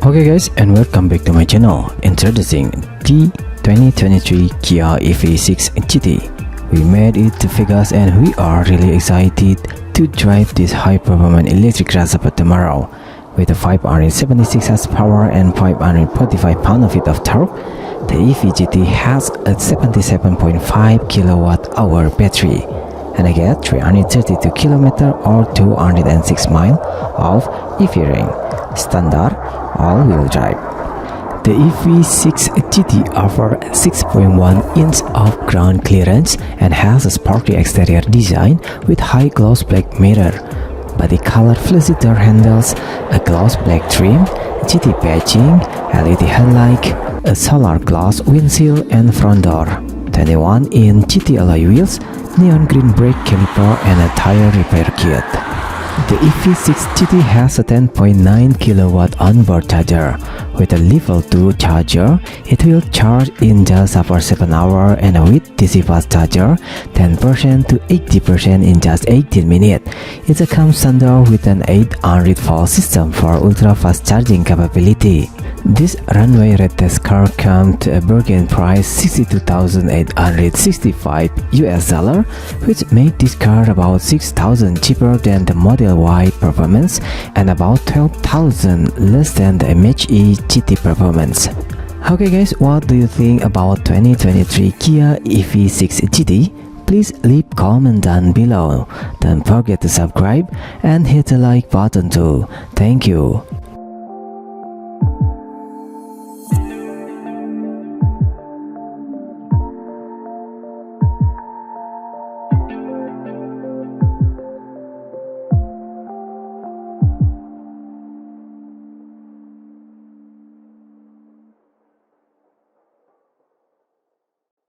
Okay guys, and welcome back to my channel. Introducing the 2023 Kia EV6 GT. We made it to Vegas and we are really excited to drive this high-performance electric crossover tomorrow. With a 576 horsepower and 545 pound-feet of torque, the EV GT has a 77.5 kilowatt-hour battery and I get 332 km or 206 miles of EV range, standard all-wheel drive. The EV6 GT offers 6.1 inch of ground clearance and has a sporty exterior design with high gloss black mirror, body color flashy door handles, a gloss black trim, GT badging, LED headlight, a solar glass windshield and front door, 21-inch GT alloy wheels, neon green brake caliper and a tire repair kit. The EV6 GT has a 10.9 kilowatt onboard charger. With a level 2 charger, it will charge in just after 7 hours, and with DC fast charger, 10% to 80% in just 18 minutes. It comes standard with an 800 volt system for ultra fast charging capability. This runway red test car comes to a bargain price $62,865 US, which made this car about $6,000 cheaper than the Model Y performance and about $12,000 less than the Mach GT performance. Okay guys, what do you think about 2023 Kia EV6 GT? Please leave comment down below. Don't forget to subscribe and hit the like button too. Thank you.